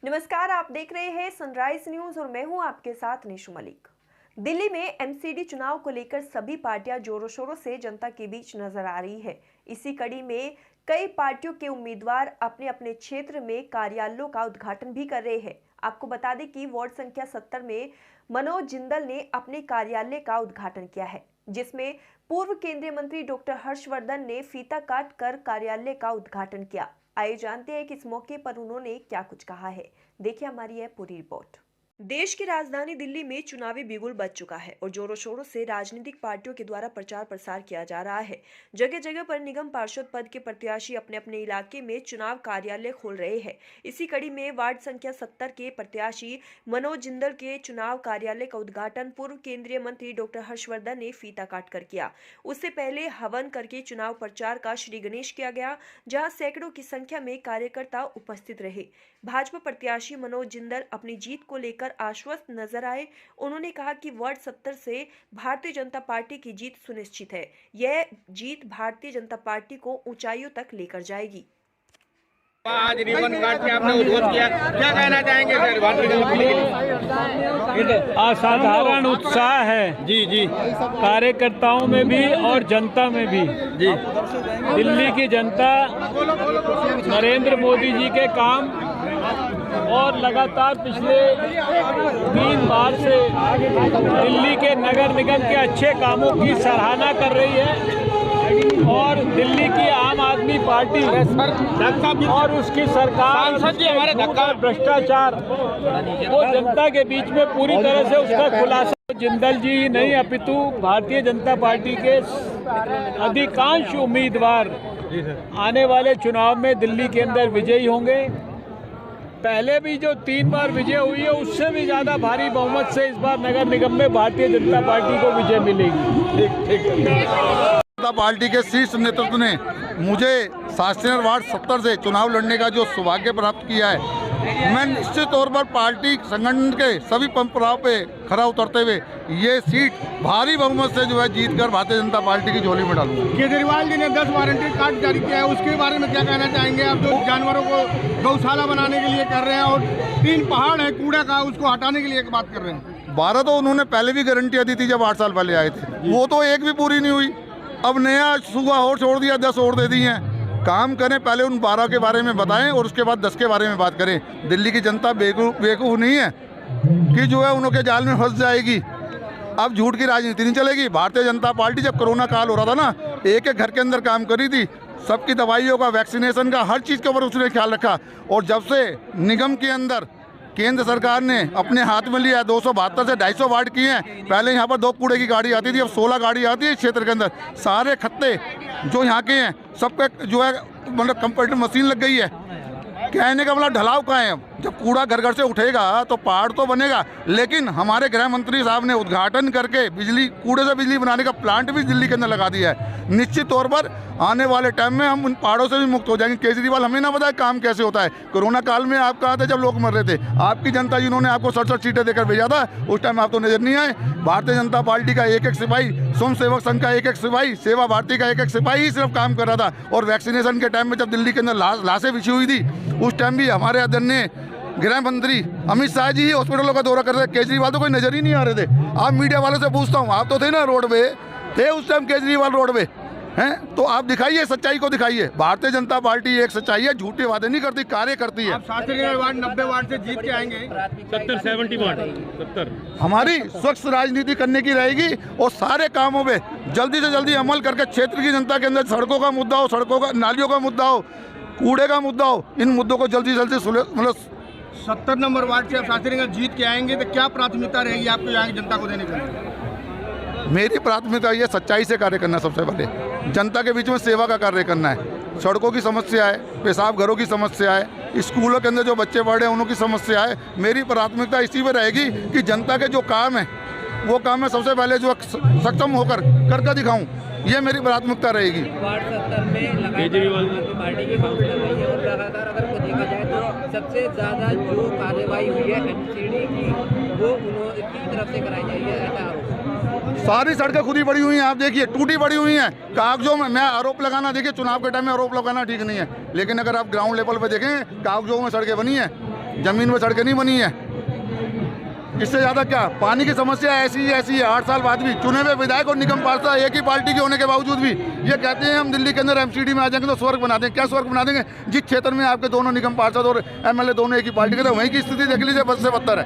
नमस्कार, आप देख रहे हैं सनराइज न्यूज और मैं हूं आपके साथ निशु मलिक। दिल्ली में एमसीडी चुनाव को लेकर सभी पार्टियां जोरों शोरों से जनता के बीच नजर आ रही है। इसी कड़ी में कई पार्टियों के उम्मीदवार अपने अपने क्षेत्र में कार्यालयों का उद्घाटन भी कर रहे हैं। आपको बता दें कि वार्ड संख्या 70 में मनोज जिंदल ने अपने कार्यालय का उद्घाटन किया है, जिसमें पूर्व केंद्रीय मंत्री डॉक्टर हर्षवर्धन ने फीता काट कर कार्यालय का उद्घाटन किया। आइए जानते हैं कि इस मौके पर उन्होंने क्या कुछ कहा है। देखिए हमारी यह पूरी रिपोर्ट। देश की राजधानी दिल्ली में चुनावी बिगुल बज चुका है और जोरों शोरों से राजनीतिक पार्टियों के द्वारा प्रचार प्रसार किया जा रहा है। जगह जगह पर निगम पार्षद पद के प्रत्याशी अपने अपने इलाके में चुनाव कार्यालय खोल रहे हैं। इसी कड़ी में वार्ड संख्या 70 के प्रत्याशी मनोज जिंदल के चुनाव कार्यालय का उद्घाटन पूर्व केंद्रीय मंत्री डॉक्टर हर्षवर्धन ने फीता काट कर किया। उससे पहले हवन करके चुनाव प्रचार का श्री गणेश किया गया, जहाँ सैकड़ों की संख्या में कार्यकर्ता उपस्थित रहे। भाजपा प्रत्याशी मनोज जिंदल अपनी जीत को लेकर आश्वस्त नजर आए। उन्होंने कहा कि वार्ड 70 से भारतीय जनता पार्टी की जीत सुनिश्चित है। यह जीत भारतीय जनता पार्टी को ऊंचाइयों तक लेकर जाएगी। आज रिबन काट के आपने उद्घोष किया, क्या कहना चाहेंगे सर? भारतीय जनता पार्टी के असाधारण उत्साह है जी कार्यकर्ताओं में भी और जनता में भी जी। दिल्ली की जनता नरेंद्र मोदी जी के काम और लगातार पिछले 3 बार से दिल्ली के नगर निगम के अच्छे कामों की सराहना कर रही है और दिल्ली की आम आदमी पार्टी और उसकी सरकार हमारे धक्का भ्रष्टाचार वो जनता के बीच में पूरी तरह से उसका खुलासा जिंदल जी ही नहीं अपितु भारतीय जनता पार्टी के अधिकांश उम्मीदवार आने वाले चुनाव में दिल्ली के अंदर विजयी होंगे। पहले भी जो 3 बार विजय हुई है उससे भी ज्यादा भारी बहुमत से इस बार नगर निगम में भारतीय जनता पार्टी को विजय मिलेगी। जनता पार्टी के शीर्ष नेतृत्व ने मुझे शास्त्री वार्ड 70 से चुनाव लड़ने का जो सौभाग्य प्राप्त किया है, मैं निश्चित तौर पर पार्टी संगठन के सभी परंपराओं पे खरा उतरते हुए ये सीट भारी बहुमत से जो है जीत कर भारतीय जनता पार्टी की झोली में डालूंगा। केजरीवाल जी ने 10 वारंटी कार्ड जारी किया है, उसके बारे में क्या कहना चाहेंगे आप? जो जानवरों को गौशाला बनाने के लिए कर रहे हैं और 3 पहाड़ है कूड़ा का, उसको हटाने के लिए बात कर रहे हैं। 12 तो उन्होंने पहले भी गारंटियाँ दी थी जब 8 साल पहले आए थे, वो तो एक भी पूरी नहीं हुई। अब नया सूबा और छोड़ दिया, 10 और दे दी हैं। काम करें, पहले उन 12 के बारे में बताएं और उसके बाद 10 के बारे में बात करें। दिल्ली की जनता बेवकूफ़ नहीं है कि जो है उनके जाल में फंस जाएगी। अब झूठ की राजनीति नहीं चलेगी। भारतीय जनता पार्टी जब कोरोना काल हो रहा था ना, एक घर के अंदर काम करी थी, सबकी दवाइयों का, वैक्सीनेशन का, हर चीज़ के ऊपर उसने ख्याल रखा। और जब से निगम के अंदर केंद्र सरकार ने अपने हाथ में लिया, 272 से 250 वार्ड किए हैं। पहले यहाँ पर 2 कूड़े की गाड़ी आती थी, अब 16 गाड़ी आती है इस क्षेत्र के अंदर। सारे खत्ते जो यहाँ के हैं सब पे जो है मतलब कंप्यूटर मशीन लग गई है। कहने का मतलब ढलाव कहाँ है? अब जब कूड़ा घर घर से उठेगा तो पहाड़ तो बनेगा। लेकिन हमारे गृह मंत्री साहब ने उद्घाटन करके कूड़े से बिजली बनाने का प्लांट भी दिल्ली के अंदर लगा दिया है। निश्चित तौर पर आने वाले टाइम में हम उन पहाड़ों से भी मुक्त हो जाएंगे। केजरीवाल हमें ना बताए काम कैसे होता है। कोरोना काल में आप कहाँ थे जब लोग मर रहे थे? आपकी जनता जिन्होंने आपको 67 सीटें देकर भेजा था, उस टाइम आप तो नजर नहीं आए। भारतीय जनता पार्टी का एक सिपाही, स्वयं सेवक संघ का एक सिपाही, सेवा भारती का एक सिपाही ही सिर्फ काम कर रहा था। और वैक्सीनेशन के टाइम में जब दिल्ली के अंदर लाशें बिछी हुई थी, उस टाइम भी हमारे आदरणीय गृह मंत्री अमित शाह जी ही हॉस्पिटलों का दौरा कर रहे थे। केजरीवाल तो कोई नजर ही नहीं आ रहे थे। आप मीडिया वालों से पूछता हूँ, आप तो थे ना रोड पे, थे उस टाइम केजरीवाल रोड पे हैं? तो आप दिखाइए, सच्चाई को दिखाइए। भारतीय जनता पार्टी एक सच्चाई है, झूठे वादे नहीं करती, कार्य करती है। आप शास्त्री वार्ड 90 वार्ड से जीत के आएंगे, 70 वार्ड 70 हमारी स्वच्छ राजनीति करने की रहेगी और सारे कामों पे जल्दी से जल्दी अमल करके क्षेत्र की जनता के अंदर सड़कों का मुद्दा हो, सड़कों का, नालियों का मुद्दा हो, कूड़े का मुद्दा हो, इन मुद्दों को जल्दी से जल्दी मतलब 70 नंबर वार्ड से आप शास्त्री जीत के आएंगे तो क्या प्राथमिकता रहेगी आपको यहाँ की जनता को देने के लिए? मेरी प्राथमिकता ये सच्चाई से कार्य करना, सबसे पहले जनता के बीच में सेवा का कार्य करना है। सड़कों की समस्या है, पेशाब घरों की समस्या है, स्कूलों के अंदर जो बच्चे पढ़ रहे हैं उनकी समस्या है। मेरी प्राथमिकता इसी पे रहेगी कि जनता के जो काम है वो काम मैं सबसे पहले जो सक्षम होकर करके दिखाऊं, ये मेरी प्राथमिकता रहेगी। वार्ड 70 में केजरीवाल पार्टी के काउंसलर रही है और लगातार अगर को देखा जाए तो सबसे ज़्यादा जो कार्रवाई हुई है एमसीडी की वो उनकी तरफ से कराई जाएगी, ऐसा आरोप। सारी सड़कें खुदी पड़ी हुई हैं, आप देखिए टूटी पड़ी हुई हैं। कागजों में मैं आरोप लगाना, देखिए चुनाव के टाइम में आरोप लगाना ठीक नहीं है, लेकिन अगर आप ग्राउंड लेवल पर देखें कागजों में सड़कें बनी हैं। जमीन में सड़कें नहीं बनी है। इससे ज़्यादा क्या, पानी की समस्या ऐसी है 8 साल बाद भी चुने हुए विधायक और निगम पार्षद एक ही पार्टी के होने के बावजूद भी ये कहते हैं हम दिल्ली के अंदर एमसीडी में आ जाएंगे तो स्वर्ग बना देंगे। क्या स्वर्ग बना देंगे? जिस क्षेत्र में आपके दोनों निगम पार्षद और एमएलए दोनों एक ही पार्टी के थे, वहीं की स्थिति देख लीजिए, बद से बदतर है।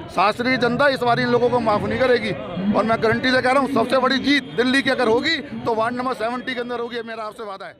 शास्त्रीय जनता इस बार इन लोगों को माफ नहीं करेगी और मैं गारंटी से कह रहा हूँ सबसे बड़ी जीत दिल्ली की अगर होगी तो वार्ड नंबर 70 के अंदर होगी, मेरा आपसे वादा है।